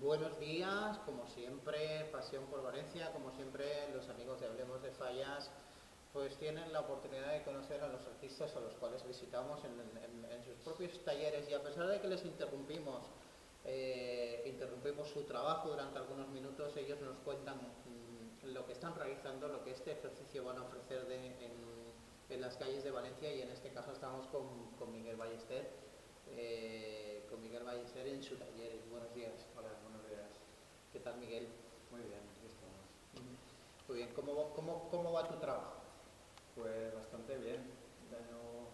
Buenos días, como siempre, Pasión por Valencia, como siempre, los amigos de Hablemos de Fallas pues tienen la oportunidad de conocer a los artistas a los cuales visitamos en sus propios talleres, y a pesar de que les interrumpimos su trabajo durante algunos minutos, ellos nos cuentan lo que están realizando, lo que este ejercicio van a ofrecer en las calles de Valencia, y en este caso estamos con Miguel Ballester, en su taller. Buenos días. Hola, buenos días. ¿Qué tal, Miguel? Muy bien, aquí estamos. Muy bien, ¿cómo va tu trabajo? Pues bastante bien. Este año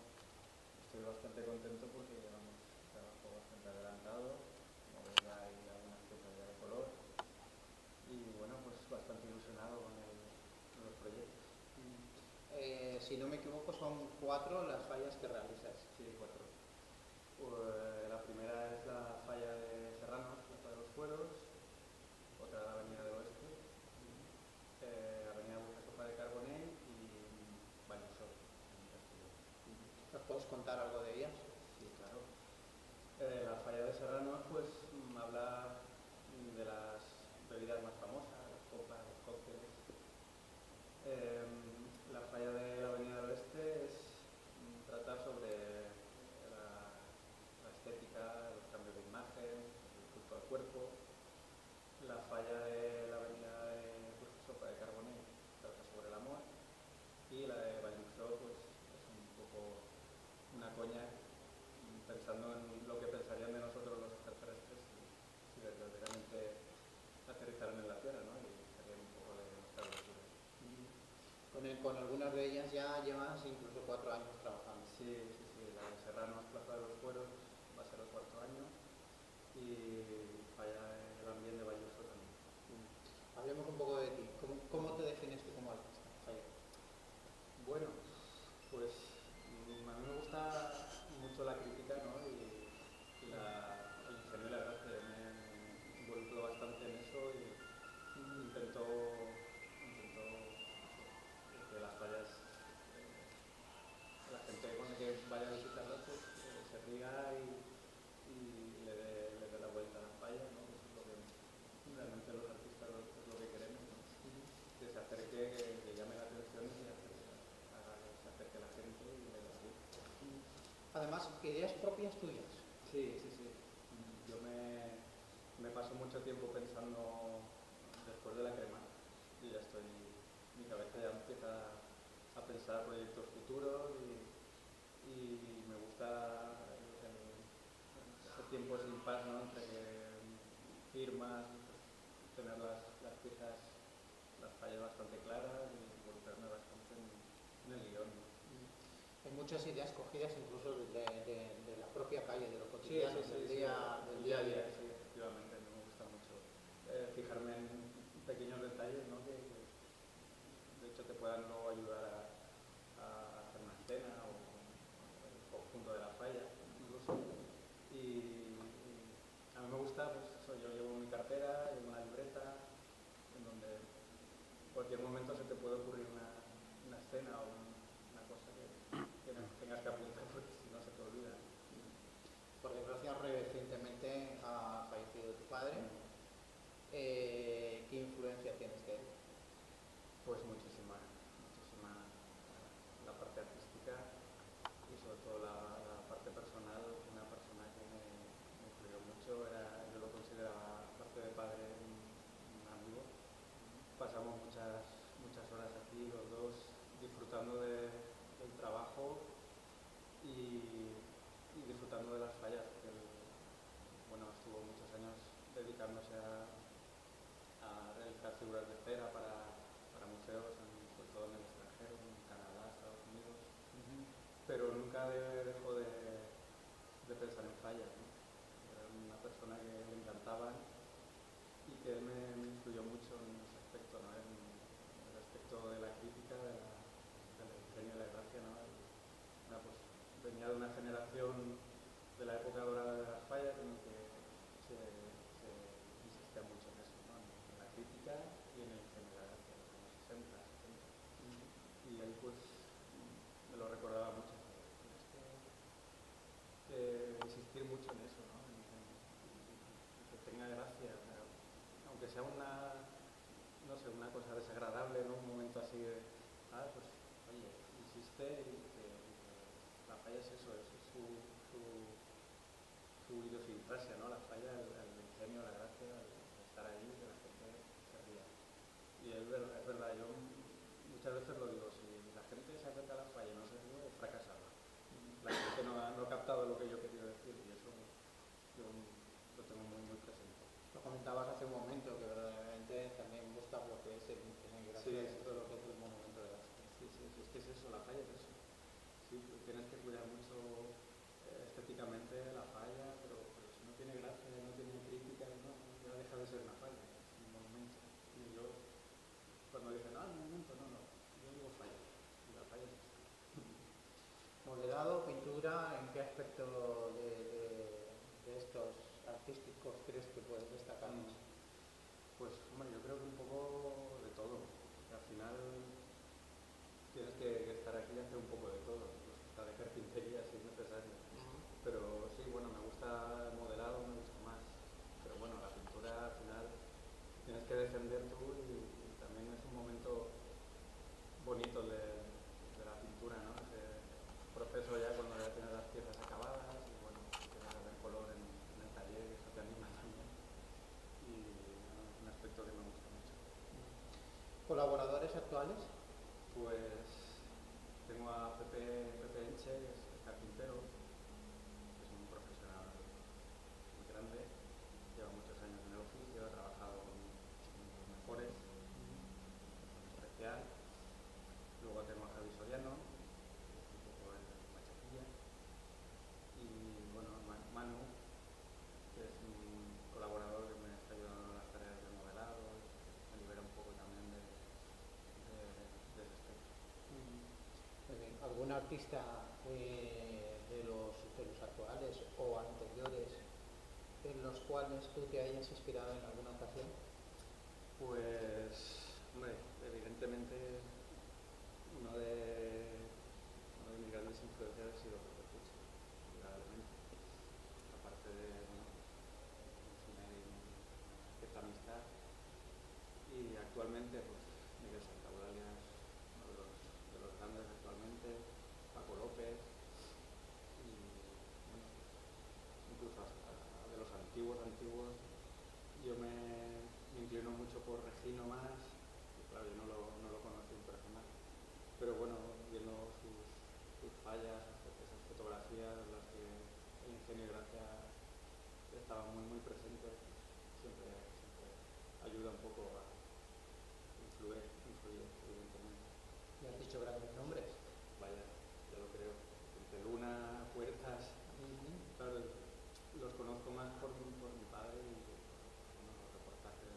estoy bastante contento porque llevamos trabajo bastante adelantado. Como veis, ya hay algunas piezas ya de color. Y bueno, pues bastante ilusionado con los proyectos. Si no me equivoco, son 4 las fallas que realizas. Sí, 4. Pues la primera es la falla de Serrano, la falla de los Fueros. Otra la Avenida del Oeste. Avenida Burjasofa de Carbonell y Vallsor, en Castelló. ¿Nos puedes contar algo de ellas? Sí, claro. La falla de Serrano pues habla de las bebidas más famosas, las copas, los cócteles. La falla de la Avenida del Oeste trata sobre la estética, los cambios de imagen, el culto al cuerpo. La falla de la Avenida de Sopa de Carbonell trata sobre el amor. Y la de Vallsor pues es un poco una coña, pensando en lo que pensarían de nosotros los extraterrestres si verdaderamente aterrizaran en la Tierra, ¿no? Y serían un poco de nuestras locuras. Con algunas de ellas ya llevas incluso 4 años trabajando. Sí, la de Serrano, Plaza de los Fueros, va a ser el 4.º año, y falla el ambiente de Vallsor también. Hablemos un poco de ti. ¿Cómo te defines tú como artista? Bueno, pues a mí me gusta mucho la crítica, ¿no? Y el ingenio y la gracia. Me involucro bastante en eso y intento que las fallas, la gente con la que vaya a visitarlas pues, se ría y le dé la vuelta a la falla, ¿no? Eso es lo que realmente los artistas es lo que queremos, ¿no? Que se acerque, que llame la atención y se acerque a la gente y le dé la vuelta. Además, ideas propias tuyas. Sí. Yo me paso mucho tiempo pensando después de la crema. Y ya estoy, mi cabeza ya empieza a pensar proyectos futuros y me gusta ese tiempo sin paz, ¿no? Entre que firmas, pues, tener las piezas, las fallas bastante claras y involucrarme bastante en el guión, ¿no? Hay muchas ideas cogidas incluso de la propia calle, de lo cotidiano, Del día a día. Sí, efectivamente, a mí me gusta mucho fijarme en pequeños detalles, ¿no? Que de hecho te puedan luego ayudar a hacer una escena o el conjunto de la falla incluso. Y a mí me gusta, pues eso, yo llevo mi cartera, llevo una libreta en donde en cualquier momento se te puede ocurrir una escena o una cosa que tengas que apuntar porque si no se te olvida. Por desgracia, recientemente ha fallecido tu padre. ¿Qué influencia tienes de él? Pues muchísima. La parte artística y sobre todo la parte personal. Una persona que me influyó mucho, yo lo consideraba, aparte de padre, un amigo. Pasamos muchas horas aquí los dos disfrutando del trabajo y disfrutando de las fallas, porque él, bueno, estuvo muchos años dedicándose a realizar figuras de cera para museos, sobre todo en el extranjero, en Canadá, Estados Unidos, pero nunca dejó de pensar en fallas, ¿no? Era una persona que le encantaban y que él me influyó mucho en ese aspecto, ¿no? En el aspecto de la crítica, del ingenio y la gracia, ¿no? Pues, venía de una generación de la época dorada de las fallas en la que se insistía mucho en eso, ¿no? En la crítica y en el ingenio y la gracia, en los años 60, 70. Y él pues me lo recordaba mucho. Tienes que insistir mucho en cosa desagradable, ¿no? Un momento así de, pues, oye, insiste y la falla es eso, es su idiosincrasia, ¿no? La falla, el ingenio, la gracia, el estar ahí, que la gente se ría. Y es verdad, yo muchas veces lo digo, si la gente se acerca a la falla y no se ríe, he fracasado. La gente no ha captado lo que yo he querido decir y eso yo lo tengo muy, muy presente. Lo comentabas hace un momento, que verdaderamente también buscas lo que es el ingenio y gracia Sí, dentro de lo que es el monumento de arte. sí, es que es eso, la falla es eso. Sí, tienes que cuidar mucho estéticamente la falla, pero si no tiene gracia, no tiene crítica, no, ya deja de ser una falla, es un monumento. Y yo, cuando dicen, monumento, no, yo digo falla, y la falla es eso. Modelado, pintura, ¿en qué aspecto de estos artísticos crees que puedes destacar más? Pues, hombre, yo creo que un poco de todo, porque al final tienes que estar aquí y hacer un poco de todo, incluso hasta de carpintería si es necesario. Pero sí, bueno, me gusta el modelado, me gusta más. Pero bueno, la pintura al final tienes que defender tú y también es un momento bonito de la pintura, ¿no? Ese proceso ya cuando ya tienes las piezas acabadas y bueno, empiezas a ver color en el taller y eso te anima también. Y ¿no? Es un aspecto que me gusta mucho. ¿Colaboradores actuales? Pues tengo a Pepe Enche, que es carpintero, que es un profesional muy grande, lleva muchos años en el oficio, ha trabajado con los mejores, en especial. Luego tengo a Javi Soriano, que es un poco el machaquilla, y bueno, Manu, que es un colaborador que me está ayudando en las tareas de modelado, me libera un poco también de ese aspecto. ¿Algún artista de los actuales o anteriores en los cuales tú te hayas inspirado en alguna ocasión? Pues, hombre, evidentemente uno de mis grandes influencias ha sido Pepe Puig, indudablemente. Aparte de, bueno, una cierta amistad. Y actualmente, pues, Miguel Santaolalia es uno de los grandes actualmente, Paco López, y bueno, incluso hasta de los antiguos, yo me inclino mucho por Regino más, que claro, yo no lo conocí en persona, pero bueno, viendo sus fallas, esas fotografías en las que el ingenio y gracia estaba muy, muy presente, siempre ayuda un poco a influir, evidentemente. Me has dicho grandes nombres. Vaya, ya lo creo. Entre Luna, Puertas, claro, los conozco más por mi padre y por los reportajes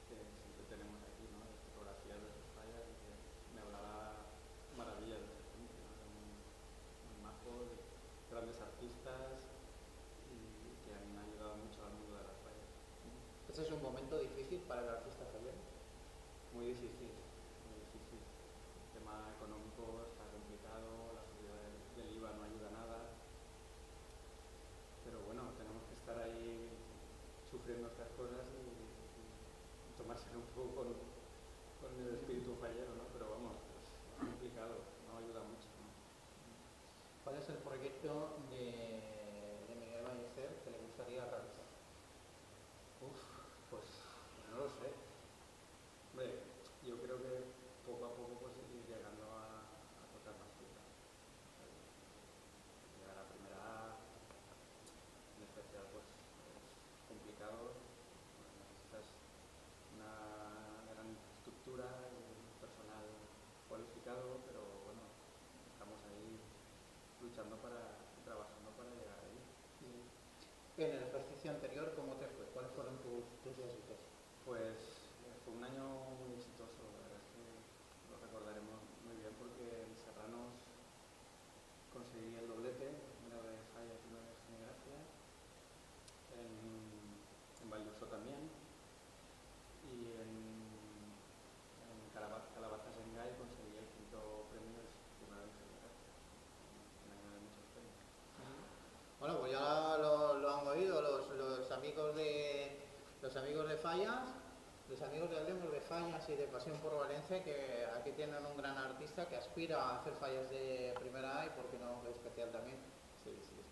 que siempre tenemos aquí, ¿no? De fotografías de sus fallas, y que me hablaba maravillas de esa gente, ¿no? Eran muy majos, grandes artistas y que han ayudado mucho al mundo de las fallas. ¿Ese es un momento difícil para el artista fallero? Muy difícil, muy difícil. El tema económico está complicado, la subida del IVA no ayuda nada, pero bueno, tenemos que estar ahí sufriendo estas cosas y tomárselo un poco con el espíritu fallero, ¿no? Pero vamos, es complicado, no ayuda mucho, ¿no? ¿Cuál es el proyecto de Miguel Ballester que le gustaría realizar? Pues no lo sé. Hombre, yo creo que poco a poco pues ir llegando a tocar más piezas. Llegar a primera A, en especial pues es complicado, necesitas una gran estructura y un personal cualificado, pero bueno, estamos ahí luchando y trabajando para llegar ahí. En el ejercicio anterior, ¿cómo te fue? ¿Cuáles fueron tus éxitos? Pues fue un año muy exitoso, la verdad es que lo recordaremos muy bien porque en Serranos conseguí el doblete, primero de fallas y luego de gracia, en Valldorso también, y en Calabazas en Gay conseguí el quinto premio de primero de gracia, un año de muchos premios. Bueno, pues ya lo han oído los amigos de Fallas. Los amigos de Hablemos de Fallas y de Pasión por Valencia, que aquí tienen un gran artista que aspira a hacer fallas de primera A y, por qué no, de especial también. Sí, sí,